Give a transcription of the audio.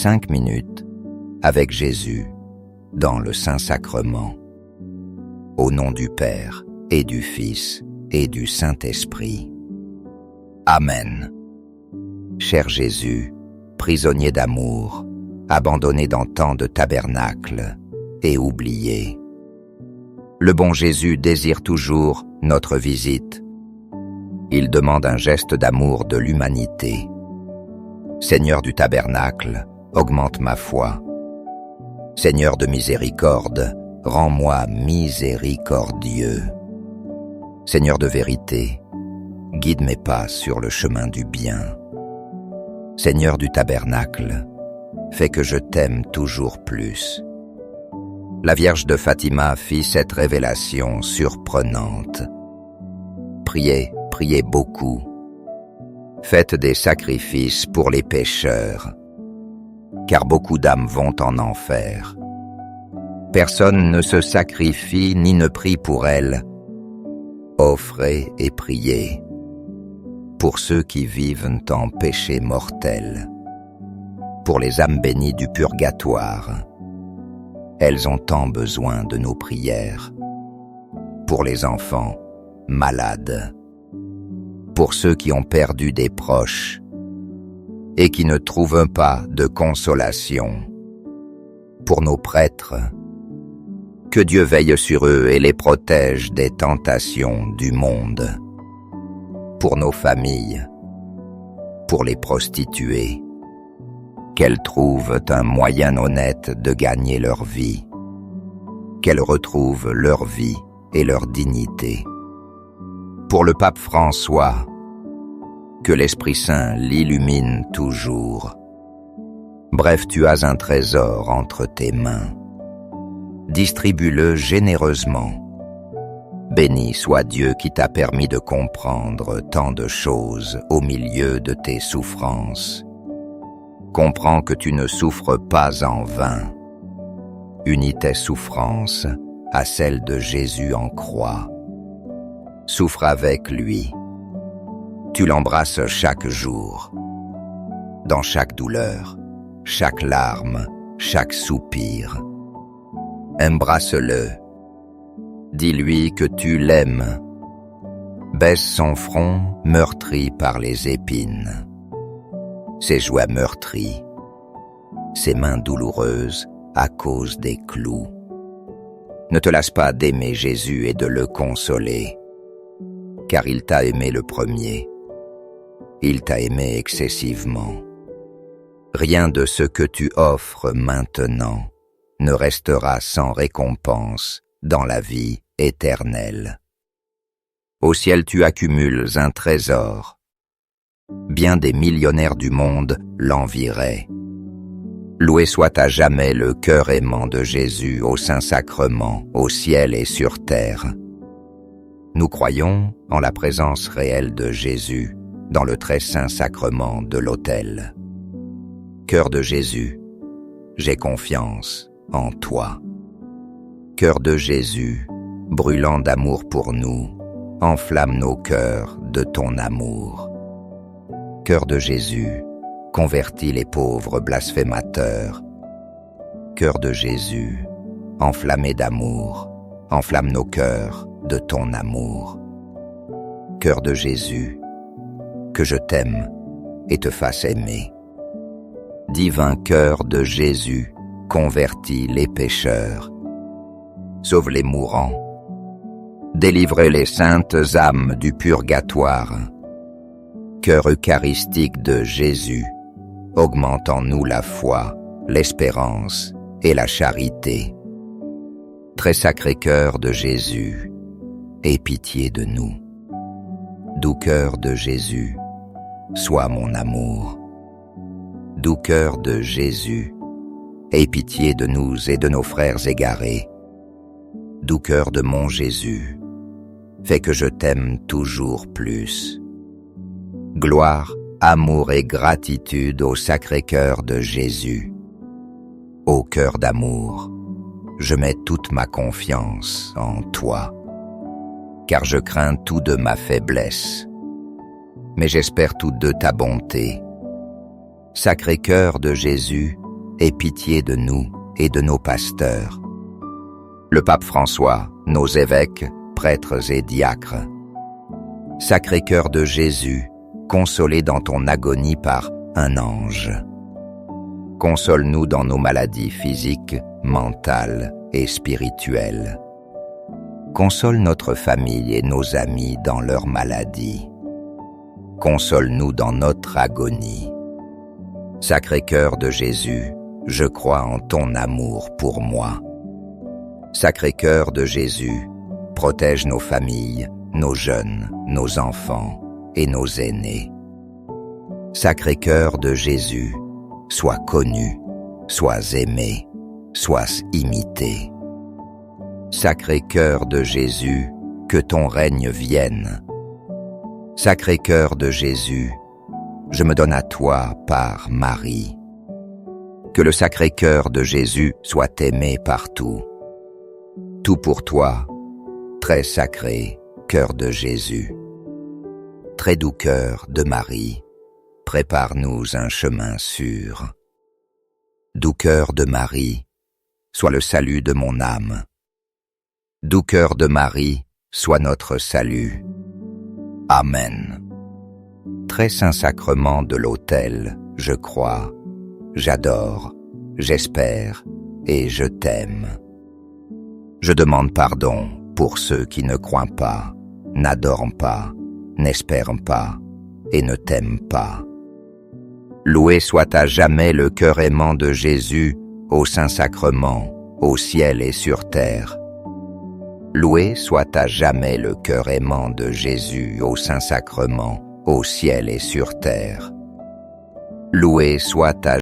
5 minutes avec Jésus dans le Saint-Sacrement. Au nom du Père et du Fils et du Saint-Esprit. Amen. Cher Jésus, prisonnier d'amour, abandonné dans tant de tabernacles et oublié. Le bon Jésus désire toujours notre visite. Il demande un geste d'amour de l'humanité. Seigneur du tabernacle, augmente ma foi. Seigneur de miséricorde, rends-moi miséricordieux. Seigneur de vérité, guide mes pas sur le chemin du bien. Seigneur du tabernacle, fais que je t'aime toujours plus. La Vierge de Fatima fit cette révélation surprenante. Priez, priez beaucoup. Faites des sacrifices pour les pécheurs, car beaucoup d'âmes vont en enfer. Personne ne se sacrifie ni ne prie pour elles. Offrez et priez pour ceux qui vivent en péché mortel, pour les âmes bénies du purgatoire. Elles ont tant besoin de nos prières. Pour les enfants malades, pour ceux qui ont perdu des proches et qui ne trouvent pas de consolation, pour nos prêtres, que Dieu veille sur eux et les protège des tentations du monde, pour nos familles, pour les prostituées, qu'elles trouvent un moyen honnête de gagner leur vie, qu'elles retrouvent leur vie et leur dignité. Pour le pape François, que l'Esprit Saint l'illumine toujours. Bref, tu as un trésor entre tes mains. Distribue-le généreusement. Béni soit Dieu qui t'a permis de comprendre tant de choses au milieu de tes souffrances. Comprends que tu ne souffres pas en vain. Unis tes souffrances à celles de Jésus en croix. Souffre avec lui. Tu l'embrasses chaque jour. Dans chaque douleur, chaque larme, chaque soupir. Embrasse-le. Dis-lui que tu l'aimes. Baisse son front meurtri par les épines. Ses joues meurtries. Ses mains douloureuses à cause des clous. Ne te lasse pas d'aimer Jésus et de le consoler, car il t'a aimé le premier. Il t'a aimé excessivement. Rien de ce que tu offres maintenant ne restera sans récompense dans la vie éternelle. Au ciel tu accumules un trésor. Bien des millionnaires du monde l'envieraient. Loué soit à jamais le cœur aimant de Jésus au Saint-Sacrement, au ciel et sur terre. Nous croyons en la présence réelle de Jésus dans le très saint sacrement de l'autel. Cœur de Jésus, j'ai confiance en toi. Cœur de Jésus, brûlant d'amour pour nous, enflamme nos cœurs de ton amour. Cœur de Jésus, convertis les pauvres blasphémateurs. Cœur de Jésus, enflammé d'amour, enflamme nos cœurs de ton amour. Cœur de Jésus, que je t'aime et te fasse aimer. Divin cœur de Jésus, convertis les pécheurs. Sauve les mourants. Délivrez les saintes âmes du purgatoire. Cœur eucharistique de Jésus, augmente en nous la foi, l'espérance et la charité. Très sacré cœur de Jésus, aie pitié de nous. Doux cœur de Jésus, sois mon amour. Doux cœur de Jésus, aie pitié de nous et de nos frères égarés. Doux cœur de mon Jésus, fais que je t'aime toujours plus. Gloire, amour et gratitude au Sacré-Cœur de Jésus. Ô cœur d'amour, je mets toute ma confiance en toi, car je crains tout de ma faiblesse, mais j'espère tout de ta bonté. Sacré-Cœur de Jésus, aie pitié de nous et de nos pasteurs. Le pape François, nos évêques, prêtres et diacres. Sacré-Cœur de Jésus, consolé dans ton agonie par un ange. Console-nous dans nos maladies physiques, mentales et spirituelles. Console notre famille et nos amis dans leur maladie. Console-nous dans notre agonie. Sacré-Cœur de Jésus, je crois en ton amour pour moi. Sacré-Cœur de Jésus, protège nos familles, nos jeunes, nos enfants et nos aînés. Sacré-Cœur de Jésus, sois connu, sois aimé, sois imité. Sacré-Cœur de Jésus, que ton règne vienne. Sacré-Cœur de Jésus, je me donne à toi par Marie. Que le Sacré-Cœur de Jésus soit aimé partout. Tout pour toi, très sacré Cœur de Jésus. Très doux cœur de Marie, prépare-nous un chemin sûr. Doux cœur de Marie, sois le salut de mon âme. Doux cœur de Marie, sois notre salut. Amen. Très saint sacrement de l'autel, je crois, j'adore, j'espère et je t'aime. Je demande pardon pour ceux qui ne croient pas, n'adorent pas, n'espèrent pas et ne t'aiment pas. Loué soit à jamais le cœur aimant de Jésus, au Saint-Sacrement, au ciel et sur terre. Loué soit à jamais le cœur aimant de Jésus, au Saint-Sacrement, au ciel et sur terre. Loué soit à